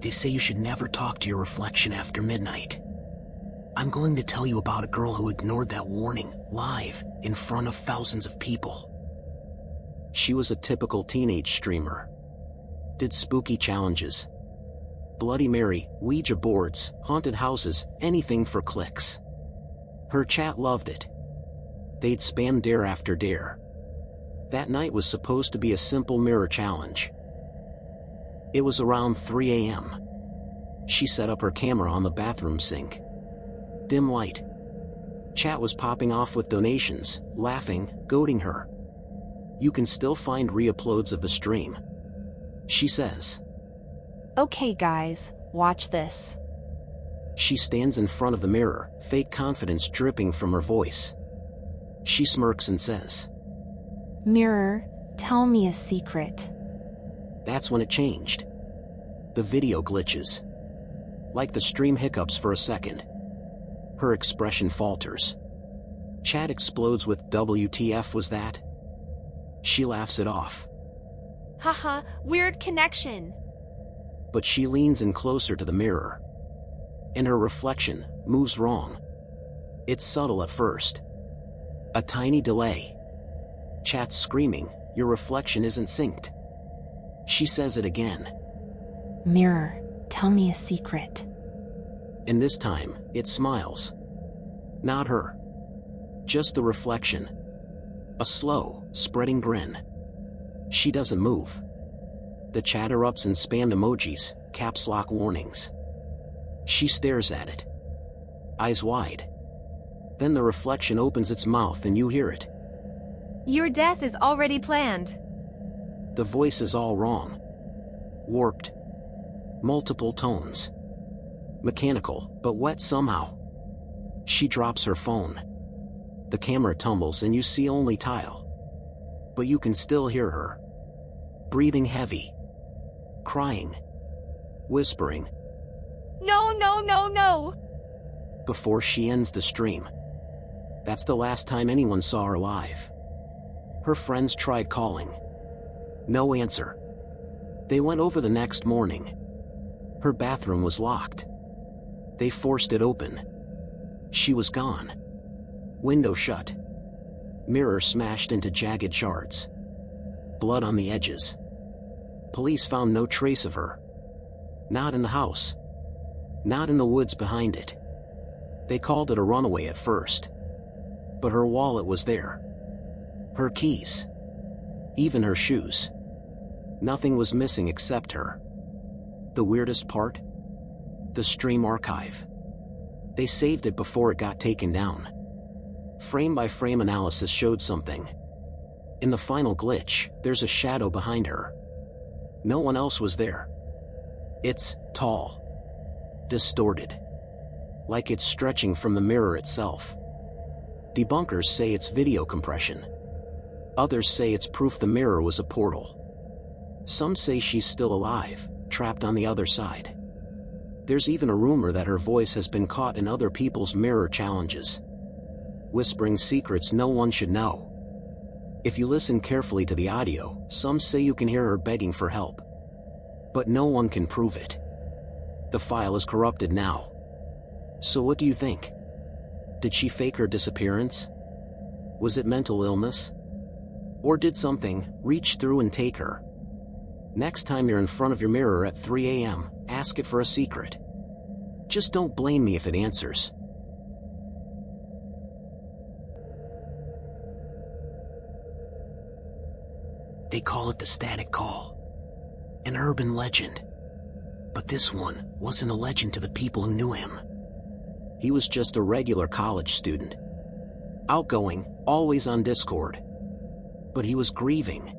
They say you should never talk to your reflection after midnight. I'm going to tell you about a girl who ignored that warning, live, in front of thousands of people. She was a typical teenage streamer. Did spooky challenges. Bloody Mary, Ouija boards, haunted houses, anything for clicks. Her chat loved it. They'd spam dare after dare. That night was supposed to be a simple mirror challenge. It was around 3 a.m. She set up her camera on the bathroom sink. Dim light. Chat was popping off with donations, laughing, goading her. You can still find re-uploads of the stream. She says, "Okay guys, watch this." She stands in front of the mirror, fake confidence dripping from her voice. She smirks and says, "Mirror, tell me a secret." That's when it changed. The video glitches. Like the stream hiccups for a second. Her expression falters. Chat explodes with "WTF was that?" She laughs it off. Haha, weird connection. But she leans in closer to the mirror. And her reflection moves wrong. It's subtle at first. A tiny delay. Chat's screaming, "Your reflection isn't synced." She says it again. "Mirror, tell me a secret." And this time, it smiles. Not her. Just the reflection. A slow, spreading grin. She doesn't move. The chat erupts in spam emojis, caps lock warnings. She stares at it. Eyes wide. Then the reflection opens its mouth and you hear it. Your death is already planned. The voice is all wrong. Warped. Multiple tones. Mechanical, but wet somehow. She drops her phone. The camera tumbles and you see only tile. But you can still hear her. Breathing heavy. Crying. Whispering. No, no, no, no. Before she ends the stream. That's the last time anyone saw her live. Her friends tried calling. No answer. They went over the next morning. Her bathroom was locked. They forced it open. She was gone. Window shut. Mirror smashed into jagged shards. Blood on the edges. Police found no trace of her. Not in the house. Not in the woods behind it. They called it a runaway at first. But her wallet was there. Her keys. Even her shoes. Nothing was missing except her. The weirdest part? The stream archive. They saved it before it got taken down. Frame-by-frame analysis showed something. In the final glitch, there's a shadow behind her. No one else was there. It's tall. Distorted. Like it's stretching from the mirror itself. Debunkers say it's video compression. Others say it's proof the mirror was a portal. Some say she's still alive, trapped on the other side. There's even a rumor that her voice has been caught in other people's mirror challenges. Whispering secrets no one should know. If you listen carefully to the audio, some say you can hear her begging for help. But no one can prove it. The file is corrupted now. So what do you think? Did she fake her disappearance? Was it mental illness? Or did something reach through and take her? Next time you're in front of your mirror at 3 a.m., ask it for a secret. Just don't blame me if it answers. They call it the static call. An urban legend. But this one wasn't a legend to the people who knew him. He was just a regular college student. Outgoing, always on Discord. But he was grieving.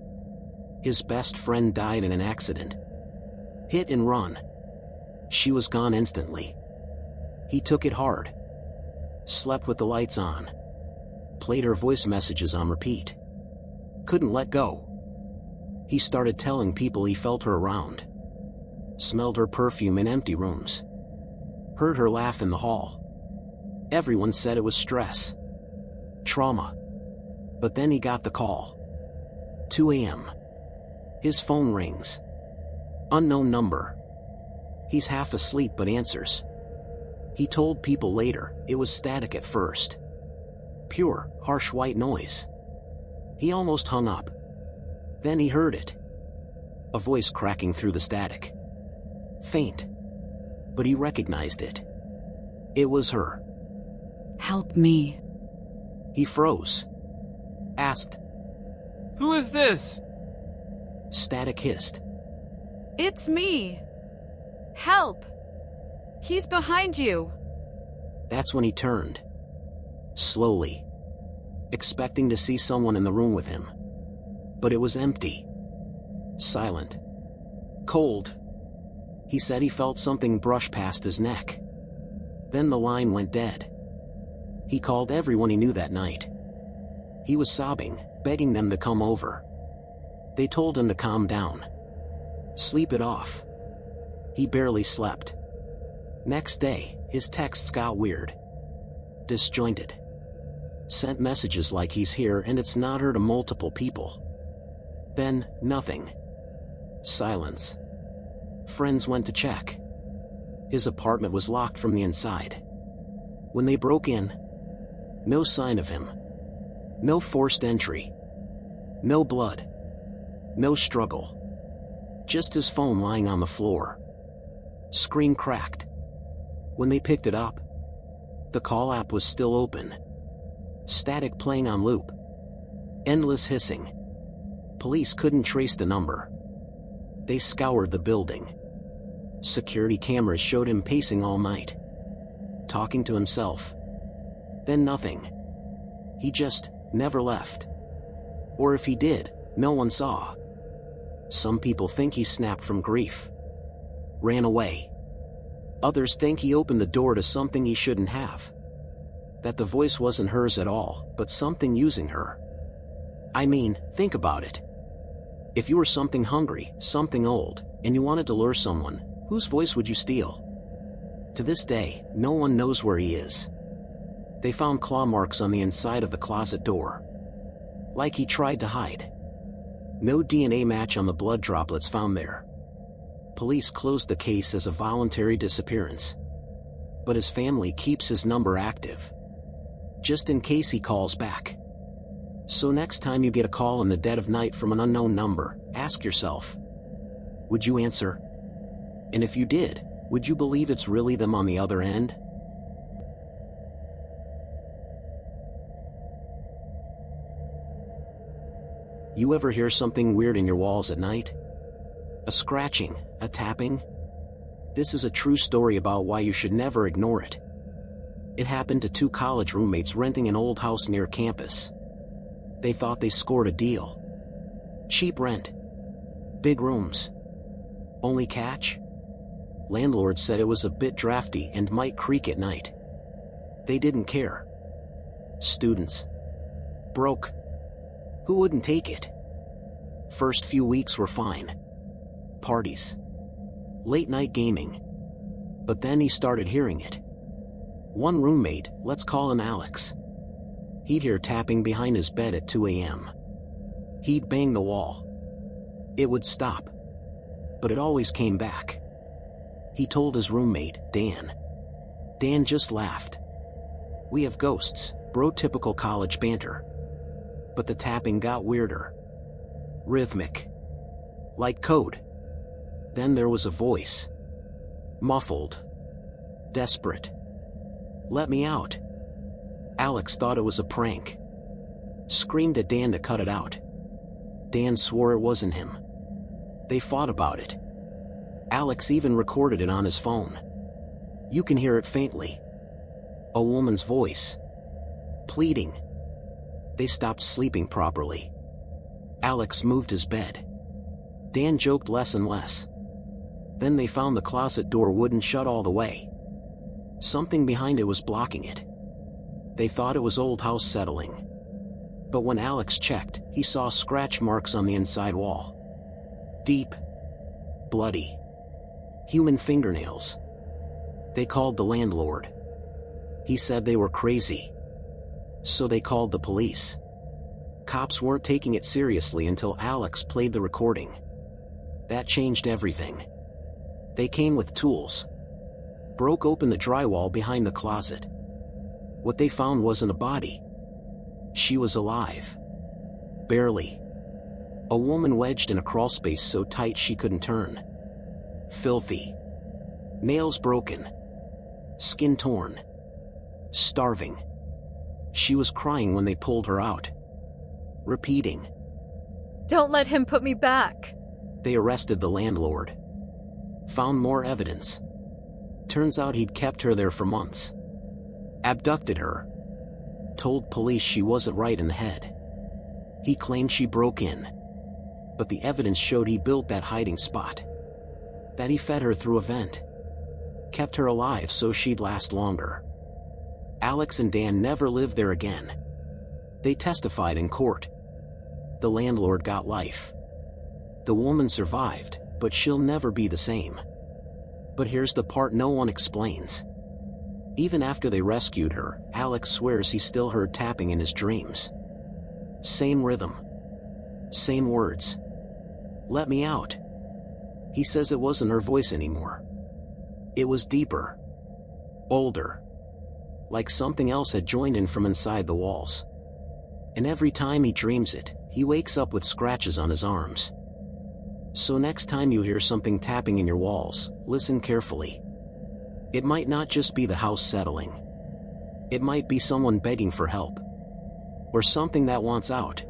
His best friend died in an accident. Hit and run. She was gone instantly. He took it hard. Slept with the lights on. Played her voice messages on repeat. Couldn't let go. He started telling people he felt her around. Smelled her perfume in empty rooms. Heard her laugh in the hall. Everyone said it was stress. Trauma. But then he got the call. 2 a.m. His phone rings. Unknown number. He's half asleep but answers. He told people later, it was static at first. Pure, harsh white noise. He almost hung up. Then he heard it. A voice cracking through the static. Faint. But he recognized it. It was her. Help me. He froze. Asked. Who is this? Static hissed. It's me. Help. He's behind you. That's when he turned. Slowly. Expecting to see someone in the room with him. But it was empty. Silent. Cold. He said he felt something brush past his neck. Then the line went dead. He called everyone he knew that night. He was sobbing, begging them to come over. They told him to calm down. Sleep it off. He barely slept. Next day, his texts got weird. Disjointed. Sent messages like he's here and it's not her to multiple people. Then, nothing. Silence. Friends went to check. His apartment was locked from the inside. When they broke in, no sign of him. No forced entry. No blood. No struggle. Just his phone lying on the floor. Screen cracked. When they picked it up, the call app was still open. Static playing on loop. Endless hissing. Police couldn't trace the number. They scoured the building. Security cameras showed him pacing all night. Talking to himself. Then nothing. He just never left. Or if he did, no one saw. Some people think he snapped from grief. Ran away. Others think he opened the door to something he shouldn't have. That the voice wasn't hers at all, but something using her. I mean, think about it. If you were something hungry, something old, and you wanted to lure someone, whose voice would you steal? To this day, no one knows where he is. They found claw marks on the inside of the closet door. Like he tried to hide. No DNA match on the blood droplets found there. Police closed the case as a voluntary disappearance. But his family keeps his number active. Just in case he calls back. So next time you get a call in the dead of night from an unknown number, ask yourself, would you answer? And if you did, would you believe it's really them on the other end? You ever hear something weird in your walls at night? A scratching, a tapping? This is a true story about why you should never ignore it. It happened to two college roommates renting an old house near campus. They thought they scored a deal. Cheap rent. Big rooms. Only catch? Landlord said it was a bit drafty and might creak at night. They didn't care. Students. Broke. Who wouldn't take it? First few weeks were fine. Parties. Late night gaming. But then he started hearing it. One roommate, let's call him Alex. He'd hear tapping behind his bed at 2 a.m. He'd bang the wall. It would stop. But it always came back. He told his roommate, Dan. Dan just laughed. We have ghosts, bro, typical college banter. But the tapping got weirder. Rhythmic. Like code. Then there was a voice. Muffled. Desperate. Let me out. Alex thought it was a prank. Screamed at Dan to cut it out. Dan swore it wasn't him. They fought about it. Alex even recorded it on his phone. You can hear it faintly. A woman's voice. Pleading. They stopped sleeping properly. Alex moved his bed. Dan joked less and less. Then they found the closet door wouldn't shut all the way. Something behind it was blocking it. They thought it was old house settling. But when Alex checked, he saw scratch marks on the inside wall. Deep. Bloody. Human fingernails. They called the landlord. He said they were crazy. So they called the police. Cops weren't taking it seriously until Alex played the recording. That changed everything. They came with tools. Broke open the drywall behind the closet. What they found wasn't a body. She was alive. Barely. A woman wedged in a crawlspace so tight she couldn't turn. Filthy. Nails broken. Skin torn. Starving. She was crying when they pulled her out. Repeating. Don't let him put me back. They arrested the landlord. Found more evidence. Turns out he'd kept her there for months. Abducted her. Told police she wasn't right in the head. He claimed she broke in. But the evidence showed he built that hiding spot. That he fed her through a vent. Kept her alive so she'd last longer. Alex and Dan never lived there again. They testified in court. The landlord got life. The woman survived, but she'll never be the same. But here's the part no one explains. Even after they rescued her, Alex swears he still heard tapping in his dreams. Same rhythm. Same words. Let me out. He says it wasn't her voice anymore. It was deeper. Older. Like something else had joined in from inside the walls. And every time he dreams it, he wakes up with scratches on his arms. So next time you hear something tapping in your walls, listen carefully. It might not just be the house settling. It might be someone begging for help. Or something that wants out.